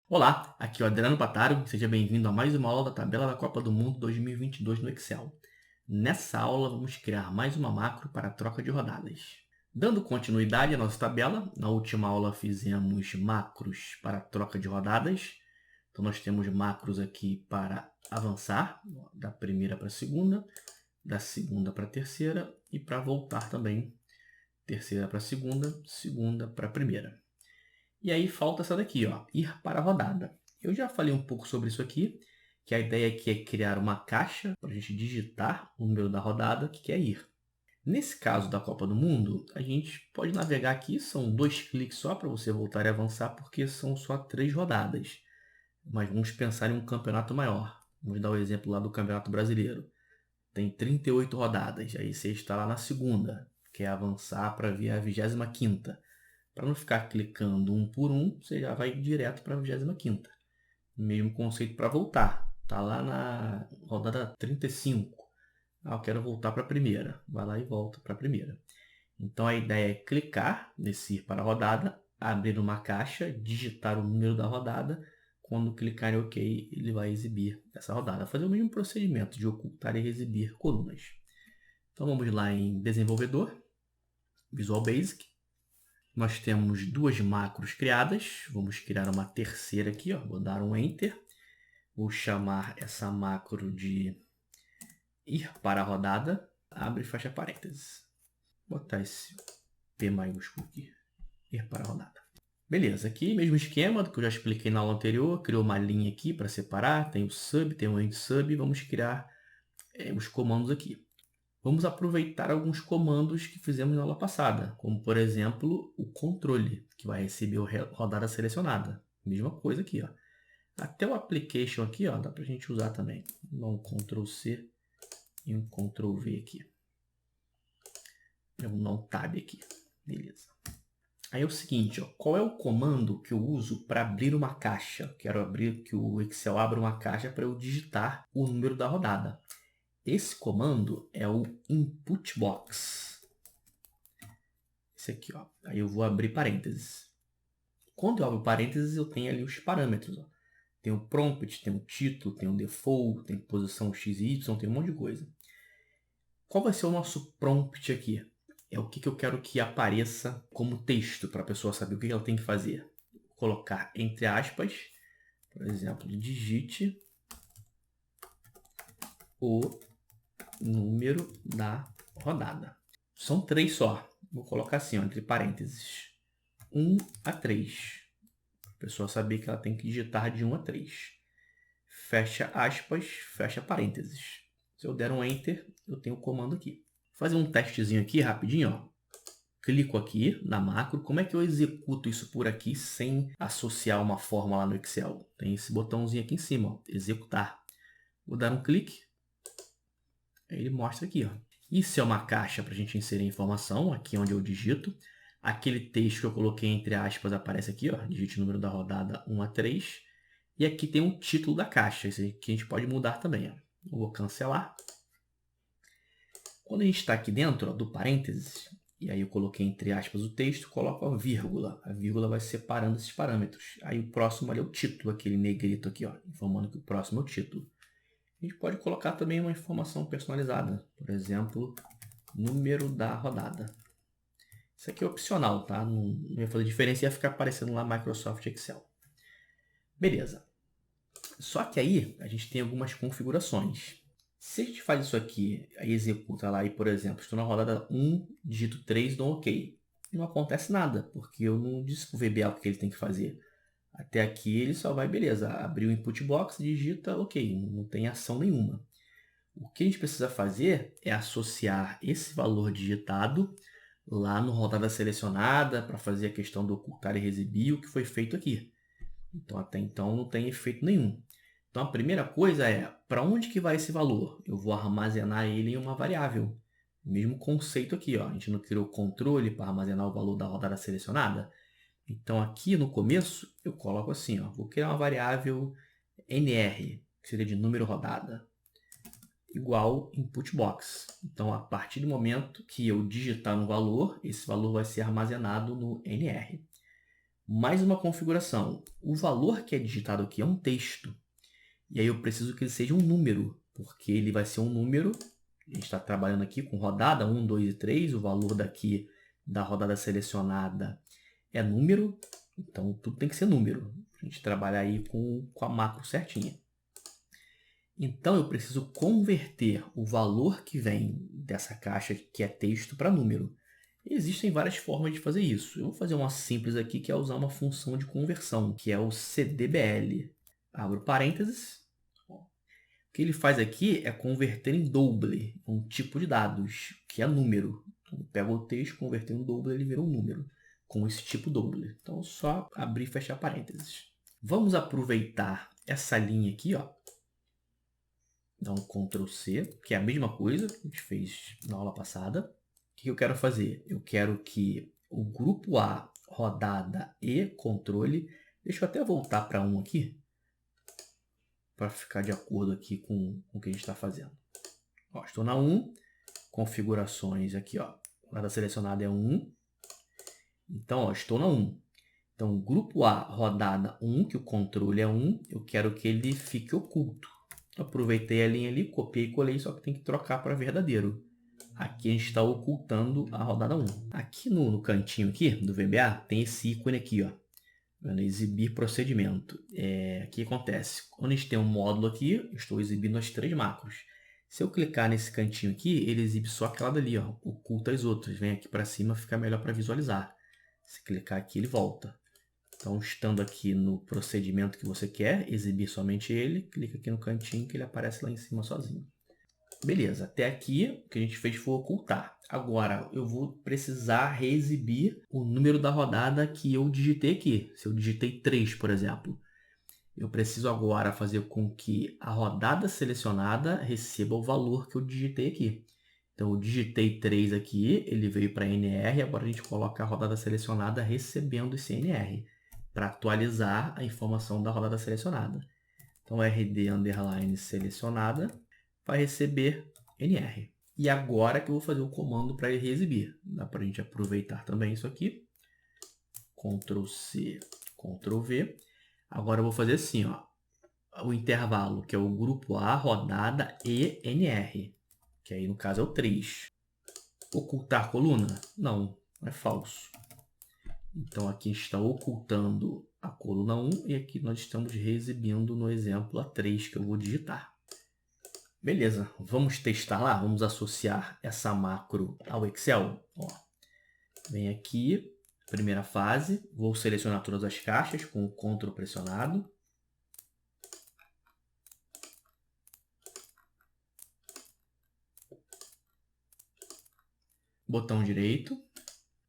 Olá, aqui é o Adriano Pataro, seja bem-vindo a mais uma aula da tabela da Copa do Mundo 2022 no Excel. Nessa aula vamos criar mais uma macro para a troca de rodadas. Dando continuidade à nossa tabela, na última aula fizemos macros para a troca de rodadas. Então nós temos macros aqui para avançar, da primeira para a segunda, da segunda para a terceira e para voltar também, terceira para a segunda, segunda para a primeira. E aí falta essa daqui, ó, ir para a rodada. Eu já falei um pouco sobre isso aqui, que a ideia aqui é criar uma caixa para a gente digitar o número da rodada que quer ir. Nesse caso da Copa do Mundo, a gente pode navegar aqui, são 2 cliques só para você voltar e avançar, porque são só 3 rodadas. Mas vamos pensar em um campeonato maior. Vamos dar o exemplo lá do Campeonato Brasileiro. Tem 38 rodadas, aí você está lá na segunda, quer avançar para ver a 25ª. Para não ficar clicando um por um, você já vai direto para a 25ª. Mesmo conceito para voltar. Tá lá na rodada 35. Eu quero voltar para a primeira. Vai lá e volta para a primeira. Então a ideia é clicar nesse ir para a rodada, abrir uma caixa, digitar o número da rodada. Quando clicar em OK, ele vai exibir essa rodada. Fazer o mesmo procedimento de ocultar e exibir colunas. Então vamos lá em Desenvolvedor, Visual Basic. Nós temos 2 macros criadas. Vamos criar uma terceira aqui, ó. Vou dar um Enter. Vou chamar essa macro de ir para a rodada. Abre e fecha parênteses. Vou botar esse P maiúsculo aqui. Ir para a rodada. Beleza, aqui mesmo esquema do que eu já expliquei na aula anterior. Criou uma linha aqui para separar. Tem o sub, tem o end sub. Vamos criar os comandos aqui. Vamos aproveitar alguns comandos que fizemos na aula passada, como por exemplo o controle, que vai receber a rodada selecionada. Mesma coisa aqui, ó. Até o application aqui, ó, dá para a gente usar também. Dá um Ctrl C e um Ctrl V aqui. Eu vou dar um tab aqui. Beleza. Aí é o seguinte, ó, qual é o comando que eu uso para abrir uma caixa? Quero abrir que o Excel abra uma caixa para eu digitar o número da rodada. Esse comando é o input box. Esse aqui, ó. Aí eu vou abrir parênteses. Quando eu abro parênteses, eu tenho ali os parâmetros, ó. Tem o prompt, tem o título, tem o default, tem posição x e y, tem um monte de coisa. Qual vai ser o nosso prompt aqui? É o que eu quero que apareça como texto para a pessoa saber o que ela tem que fazer. Vou colocar entre aspas, por exemplo, digite o número da rodada. São 3 só. Vou colocar assim, ó, entre parênteses. 1 a 3. Para a pessoa saber que ela tem que digitar de 1 a 3. Fecha aspas, fecha parênteses. Se eu der um Enter, eu tenho o comando aqui. Vou fazer um testezinho aqui rapidinho, ó. Clico aqui na macro. Como é que eu executo isso por aqui sem associar uma fórmula lá no Excel? Tem esse botãozinho aqui em cima, ó, executar. Vou dar um clique. Aí ele mostra aqui, ó. Isso é uma caixa para a gente inserir informação, aqui onde eu digito. Aquele texto que eu coloquei entre aspas aparece aqui, ó. Digite o número da rodada 1 a 3. E aqui tem um título da caixa. Esse aqui a gente pode mudar também, ó. Eu vou cancelar. Quando a gente está aqui dentro, ó, do parênteses, e aí eu coloquei entre aspas o texto, coloco a vírgula. A vírgula vai separando esses parâmetros. Aí o próximo ali é o título, aquele negrito aqui, ó, informando que o próximo é o título. A gente pode colocar também uma informação personalizada. Por exemplo, número da rodada. Isso aqui é opcional, tá? Não ia fazer diferença, ia ficar aparecendo lá Microsoft Excel. Beleza. Só que aí a gente tem algumas configurações. Se a gente faz isso aqui, aí executa lá e, por exemplo, estou na rodada 1, digito 3, dou OK. Não acontece nada, porque eu não disse para o VBA o que ele tem que fazer. Até aqui ele só vai, beleza, abriu o input box, digita OK, não tem ação nenhuma. O que a gente precisa fazer é associar esse valor digitado lá no rodada selecionada para fazer a questão do ocultar e exibir o que foi feito aqui. Então, até então, não tem efeito nenhum. Então, a primeira coisa é, para onde que vai esse valor? Eu vou armazenar ele em uma variável. Mesmo conceito aqui, ó. A gente não criou controle para armazenar o valor da rodada selecionada? Então, aqui no começo, eu coloco assim, ó. Vou criar uma variável NR, que seria de número rodada, igual input box. Então, a partir do momento que eu digitar um valor, esse valor vai ser armazenado no NR. Mais uma configuração. O valor que é digitado aqui é um texto. E aí eu preciso que ele seja um número, porque ele vai ser um número. A gente está trabalhando aqui com rodada 1, 2 e 3. O valor daqui da rodada selecionada é número. Então, tudo tem que ser número. A gente trabalha aí com a macro certinha. Então, eu preciso converter o valor que vem dessa caixa, que é texto, para número. Existem várias formas de fazer isso. Eu vou fazer uma simples aqui, que é usar uma função de conversão, que é o cdbl. Abro parênteses. O que ele faz aqui é converter em double, um tipo de dados, que é número. Então, eu pego o texto, converter em double, ele vira um número, com esse tipo double. Então, só abrir e fechar parênteses. Vamos aproveitar essa linha aqui, ó. Dá um Ctrl C, que é a mesma coisa que a gente fez na aula passada. O que eu quero fazer? Eu quero que o grupo A, rodada e controle... Deixa eu até voltar para 1 aqui, para ficar de acordo aqui com o que a gente está fazendo. Ó, estou na 1, configurações aqui, ó. Rodada selecionada é 1. Então, ó, estou na 1. Então, grupo A, rodada 1, que o controle é 1, eu quero que ele fique oculto. Aproveitei a linha ali, copiei e colei, só que tem que trocar para verdadeiro. Aqui a gente está ocultando a rodada 1. Aqui no cantinho aqui do VBA tem esse ícone aqui, ó. Exibir procedimento. O que acontece? Quando a gente tem um módulo aqui, eu estou exibindo as 3 macros. Se eu clicar nesse cantinho aqui, ele exibe só aquela dali, ó, oculta as outras. Vem aqui para cima, fica melhor para visualizar. Se clicar aqui, ele volta. Então, estando aqui no procedimento que você quer, exibir somente ele, clica aqui no cantinho que ele aparece lá em cima sozinho. Beleza, até aqui o que a gente fez foi ocultar. Agora, eu vou precisar reexibir o número da rodada que eu digitei aqui. Se eu digitei 3, por exemplo, eu preciso agora fazer com que a rodada selecionada receba o valor que eu digitei aqui. Então, eu digitei 3 aqui, ele veio para NR, agora a gente coloca a rodada selecionada recebendo esse NR, para atualizar a informação da rodada selecionada. Então, RD underline selecionada vai receber NR. E agora que eu vou fazer o comando para ele reexibir. Dá para a gente aproveitar também isso aqui. Ctrl C, Ctrl V. Agora eu vou fazer assim, ó, o intervalo, que é o grupo A, rodada e NR, que aí no caso é o 3. Ocultar coluna? Não, é falso. Então aqui está ocultando a coluna 1 e aqui nós estamos reexibindo no exemplo a 3 que eu vou digitar. Beleza, vamos testar lá, vamos associar essa macro ao Excel. Ó, vem aqui, primeira fase, vou selecionar todas as caixas com o Ctrl pressionado. Botão direito,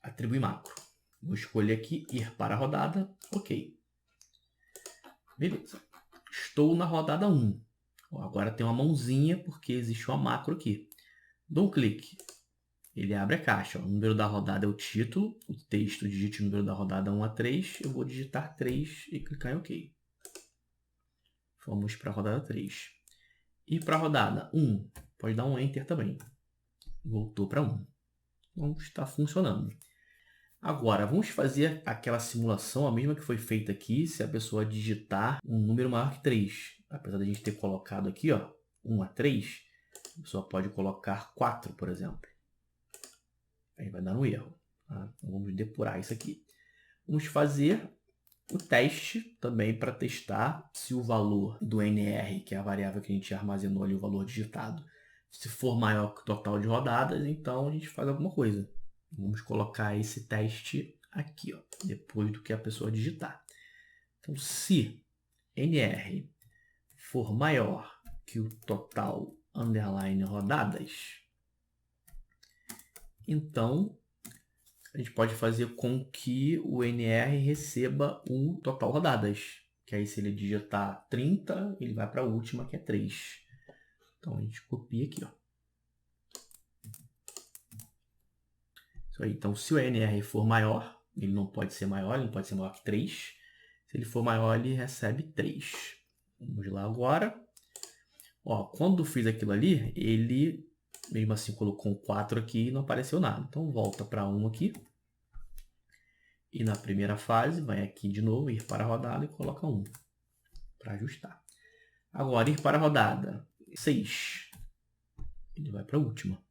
atribuir macro. Vou escolher aqui, ir para a rodada, ok. Beleza, estou na rodada 1. Agora tem uma mãozinha porque existe uma macro aqui. Dou um clique, ele abre a caixa. O número da rodada é o título, o texto digite o número da rodada 1 a 3. Eu vou digitar 3 e clicar em OK. Vamos para a rodada 3. E para a rodada 1, pode dar um Enter também. Voltou para 1. Então está funcionando. Agora, vamos fazer aquela simulação, a mesma que foi feita aqui, se a pessoa digitar um número maior que 3. Apesar de a gente ter colocado aqui, ó, 1 a 3, a pessoa pode colocar 4, por exemplo. Aí vai dar um erro. Tá? Então, vamos depurar isso aqui. Vamos fazer o teste também para testar se o valor do NR, que é a variável que a gente armazenou ali, o valor digitado, se for maior que o total de rodadas, então a gente faz alguma coisa. Vamos colocar esse teste aqui, ó, depois do que a pessoa digitar. Então, se NR for maior que o total underline rodadas, então a gente pode fazer com que o NR receba o total rodadas. Que aí se ele digitar 30, ele vai para a última, que é 3. Então a gente copia aqui, ó. Isso aí. Então, se o NR for maior, ele não pode ser maior, ele não pode ser maior que 3. Se ele for maior, ele recebe 3. Vamos lá agora. Ó, quando fiz aquilo ali, ele mesmo assim colocou um 4 aqui e não apareceu nada. Então, volta para 1 aqui. E na primeira fase, vai aqui de novo, ir para a rodada e coloca 1 para ajustar. Agora, ir para a rodada 6. Ele vai para a última.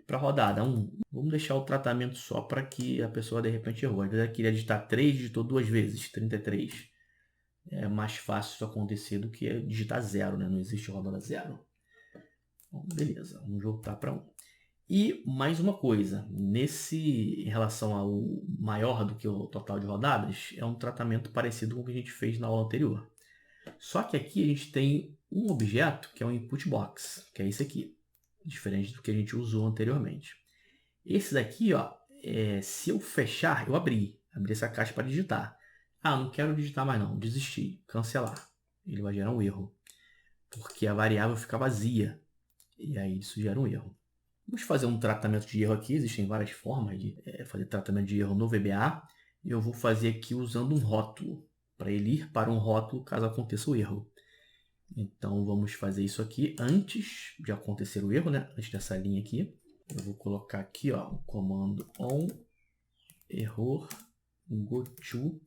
Para a rodada 1, vamos deixar o tratamento só para que a pessoa de repente errou. Às vezes ela queria digitar 3, digitou 2 vezes, 33. É mais fácil isso acontecer do que digitar 0, né? Não existe rodada 0. Bom, beleza, vamos voltar para 1. E mais uma coisa, em relação ao maior do que o total de rodadas, é um tratamento parecido com o que a gente fez na aula anterior. Só que aqui a gente tem um objeto que é um input box, que é esse aqui, diferente do que a gente usou anteriormente. Esse daqui, ó, se eu fechar, eu abri essa caixa para digitar. Ah, não quero digitar mais não, desisti, cancelar. Ele vai gerar um erro, porque a variável fica vazia, e aí isso gera um erro. Vamos fazer um tratamento de erro aqui, existem várias formas de fazer tratamento de erro no VBA. Eu vou fazer aqui usando um rótulo, para ele ir para um rótulo caso aconteça o erro. Então vamos fazer isso aqui antes de acontecer o erro, né? Antes dessa linha aqui. Eu vou colocar aqui, ó, o comando on error goto,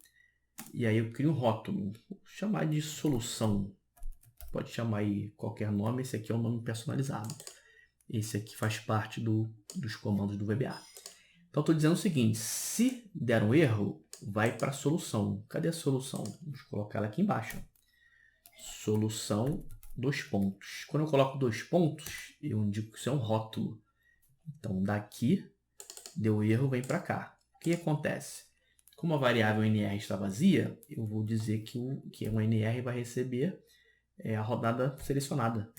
e aí eu crio um rótulo. Vou chamar de solução. Pode chamar aí qualquer nome, esse aqui é um nome personalizado. Esse aqui faz parte dos comandos do VBA. Então, estou dizendo o seguinte, se der um erro, vai para a solução. Cadê a solução? Vamos colocar ela aqui embaixo. Solução, 2 pontos. Quando eu coloco 2 pontos, eu indico que isso é um rótulo. Então, daqui, deu erro, vem para cá. O que acontece? Como a variável NR está vazia, eu vou dizer que o NR vai receber a rodada selecionada.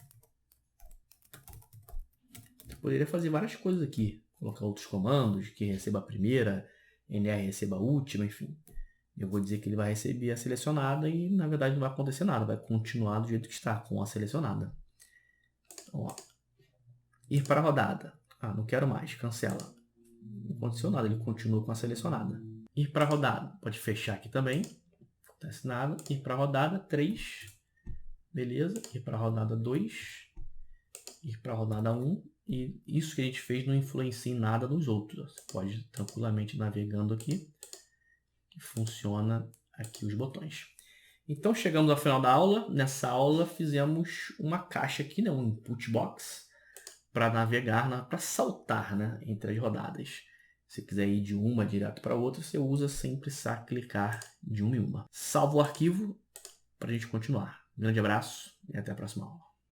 Poderia fazer várias coisas aqui, colocar outros comandos, que receba a primeira, NR receba a última, enfim. Eu vou dizer que ele vai receber a selecionada e, na verdade, não vai acontecer nada, vai continuar do jeito que está, com a selecionada. Então, ó, ir para a rodada. Ah, não quero mais, cancela. Não aconteceu nada, ele continua com a selecionada. Ir para a rodada, pode fechar aqui também, não acontece nada. Ir para a rodada 3, beleza. Ir para a rodada 2, ir para a rodada 1. E isso que a gente fez não influencia em nada nos outros. Você pode ir tranquilamente navegando aqui, que funciona aqui os botões. Então chegamos ao final da aula. Nessa aula fizemos uma caixa aqui, né, um input box, para navegar, para saltar, né, entre as rodadas. Se quiser ir de uma direto para outra, você usa sem precisar clicar de uma em uma. Salva o arquivo para a gente continuar. Um grande abraço e até a próxima aula.